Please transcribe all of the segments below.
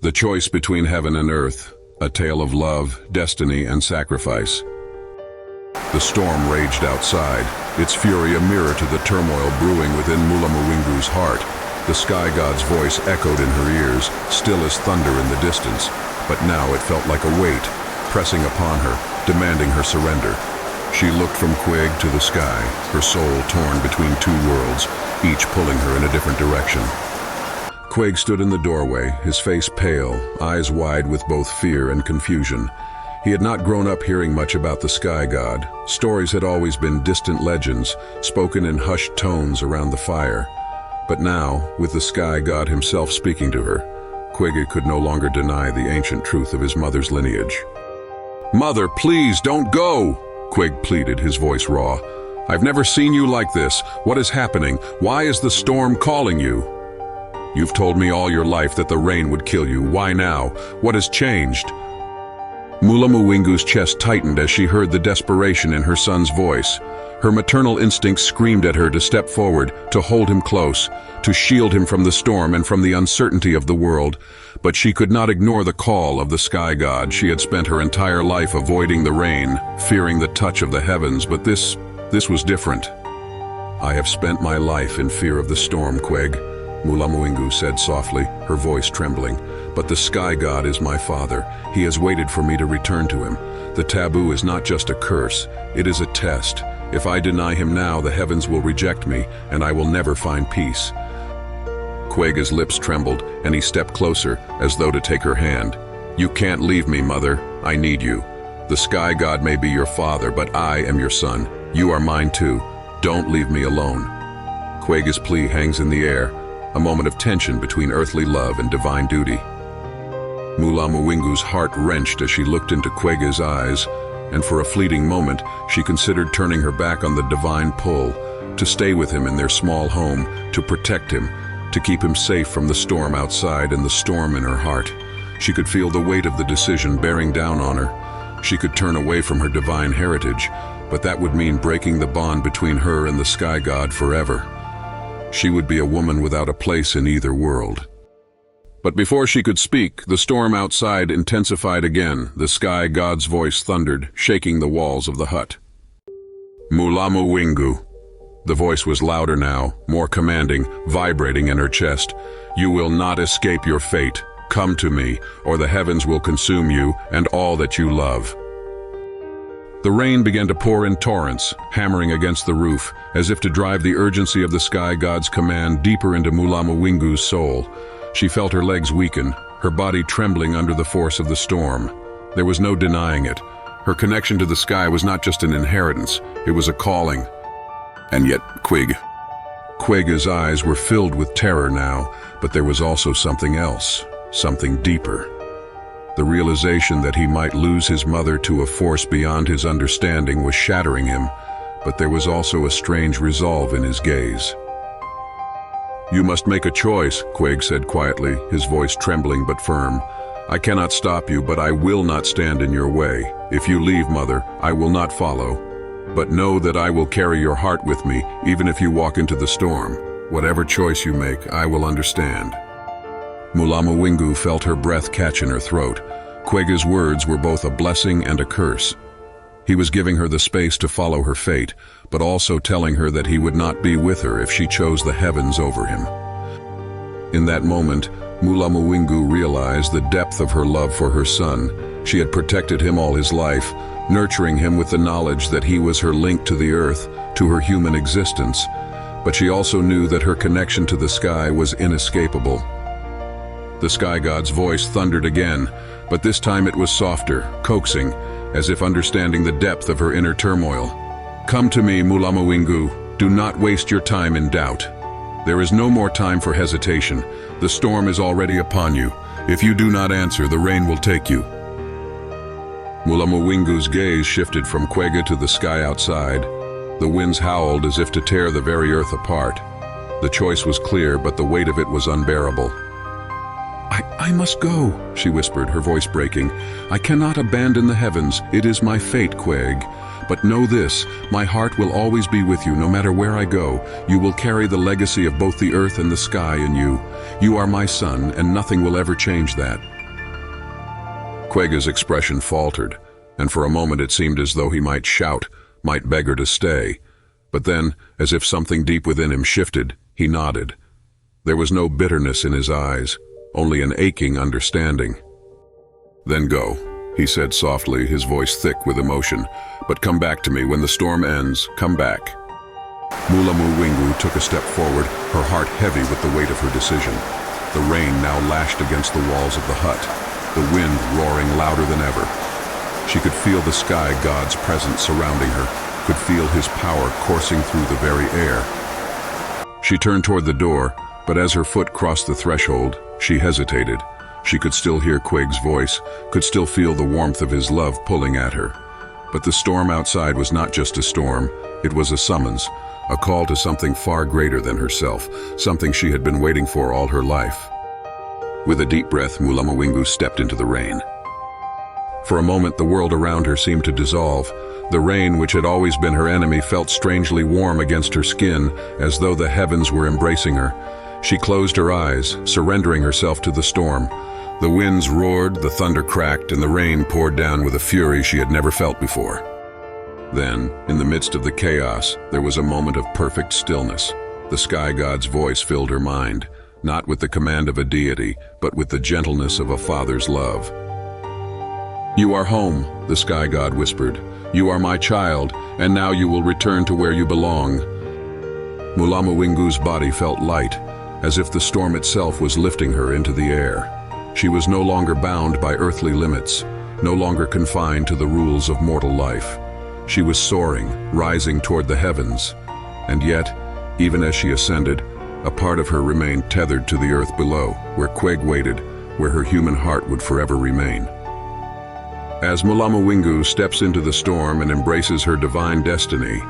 The choice between heaven and earth, a tale of love, destiny, and sacrifice. The storm raged outside, its fury a mirror to the turmoil brewing within Mulamawingu's heart. The sky god's voice echoed in her ears, still as thunder in the distance, but now it felt like a weight, pressing upon her, demanding her surrender. She looked from Quig to the sky, her soul torn between two worlds, each pulling her in a different direction. Quig stood in the doorway, his face pale, eyes wide with both fear and confusion. He had not grown up hearing much about the sky god. Stories had always been distant legends, spoken in hushed tones around the fire. But now, with the sky god himself speaking to her, Quig could no longer deny the ancient truth of his mother's lineage. "Mother, please don't go!" Quig pleaded, his voice raw. "I've never seen you like this. What is happening? Why is the storm calling you?" "You've told me all your life that the rain would kill you. Why now? What has changed?" Mulamawingu's chest tightened as she heard the desperation in her son's voice. Her maternal instinct screamed at her to step forward, to hold him close, to shield him from the storm and from the uncertainty of the world. But she could not ignore the call of the sky god. She had spent her entire life avoiding the rain, fearing the touch of the heavens, but this was different. "I have spent my life in fear of the storm, Quig," Mulamawingu said softly, her voice trembling. "But the sky god is my father. He has waited for me to return to him. The taboo is not just a curse, it is a test. If I deny him now, the heavens will reject me, and I will never find peace." Quig's lips trembled, and he stepped closer, as though to take her hand. "You can't leave me, mother. I need you. The sky god may be your father, but I am your son. You are mine too. Don't leave me alone." Quig's plea hangs in the air, a moment of tension between earthly love and divine duty. Mulamawingu's heart wrenched as she looked into Quig's eyes, and for a fleeting moment she considered turning her back on the divine pull, to stay with him in their small home, to protect him, to keep him safe from the storm outside and the storm in her heart. She could feel the weight of the decision bearing down on her. She could turn away from her divine heritage, but that would mean breaking the bond between her and the sky god forever. She would be a woman without a place in either world. But before she could speak, the storm outside intensified again. The sky god's voice thundered, shaking the walls of the hut. "Mulamawingu." The voice was louder now, more commanding, vibrating in her chest. "You will not escape your fate. Come to me, or the heavens will consume you and all that you love." The rain began to pour in torrents, hammering against the roof, as if to drive the urgency of the sky god's command deeper into Mulamawingu's soul. She felt her legs weaken, her body trembling under the force of the storm. There was no denying it. Her connection to the sky was not just an inheritance, it was a calling. And yet, Quig's eyes were filled with terror now, but there was also something else, something deeper. The realization that he might lose his mother to a force beyond his understanding was shattering him, but there was also a strange resolve in his gaze. "You must make a choice," Quig said quietly, his voice trembling but firm. "I cannot stop you, but I will not stand in your way. If you leave, mother, I will not follow. But know that I will carry your heart with me, even if you walk into the storm. Whatever choice you make, I will understand." Mulamawingu felt her breath catch in her throat. Quig's words were both a blessing and a curse. He was giving her the space to follow her fate, but also telling her that he would not be with her if she chose the heavens over him. In that moment, Mulamawingu realized the depth of her love for her son. She had protected him all his life, nurturing him with the knowledge that he was her link to the earth, to her human existence. But she also knew that her connection to the sky was inescapable. The sky god's voice thundered again, but this time it was softer, coaxing, as if understanding the depth of her inner turmoil. "Come to me, Mulamawingu. Do not waste your time in doubt. There is no more time for hesitation. The storm is already upon you. If you do not answer, the rain will take you." Mulamawingu's gaze shifted from Quig to the sky outside. The winds howled as if to tear the very earth apart. The choice was clear, but the weight of it was unbearable. I must go," she whispered, her voice breaking. "I cannot abandon the heavens. It is my fate, Quig. But know this, my heart will always be with you no matter where I go. You will carry the legacy of both the earth and the sky in you. You are my son, and nothing will ever change that." Quega's expression faltered, and for a moment it seemed as though he might shout, might beg her to stay. But then, as if something deep within him shifted, he nodded. There was no bitterness in his eyes, only an aching understanding. "Then go," he said softly, his voice thick with emotion. "But come back to me when the storm ends. Come back." Mulamawingu took a step forward, her heart heavy with the weight of her decision. The rain now lashed against the walls of the hut, the wind roaring louder than ever. She could feel the sky god's presence surrounding her, could feel his power coursing through the very air. She turned toward the door, but as her foot crossed the threshold, she hesitated. She could still hear Quaig's voice, could still feel the warmth of his love pulling at her. But the storm outside was not just a storm, it was a summons, a call to something far greater than herself, something she had been waiting for all her life. With a deep breath, Mulamawingu stepped into the rain. For a moment, the world around her seemed to dissolve. The rain, which had always been her enemy, felt strangely warm against her skin, as though the heavens were embracing her. She closed her eyes, surrendering herself to the storm. The winds roared, the thunder cracked, and the rain poured down with a fury she had never felt before. Then, in the midst of the chaos, there was a moment of perfect stillness. The sky god's voice filled her mind, not with the command of a deity, but with the gentleness of a father's love. "You are home," the sky god whispered. "You are my child, and now you will return to where you belong." Mulamawingu's body felt light, as if the storm itself was lifting her into the air. She was no longer bound by earthly limits, no longer confined to the rules of mortal life. She was soaring, rising toward the heavens. And yet, even as she ascended, a part of her remained tethered to the earth below, where Quaig waited, where her human heart would forever remain. As Mulamawingu steps into the storm and embraces her divine destiny,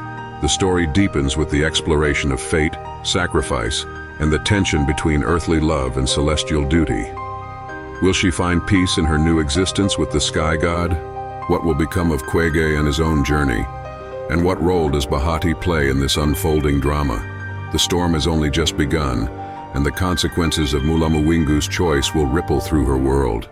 the story deepens with the exploration of fate, sacrifice, and the tension between earthly love and celestial duty. Will she find peace in her new existence with the sky god? What will become of Quege and his own journey? And what role does Bahati play in this unfolding drama? The storm has only just begun, and the consequences of Mulamawingu's choice will ripple through her world.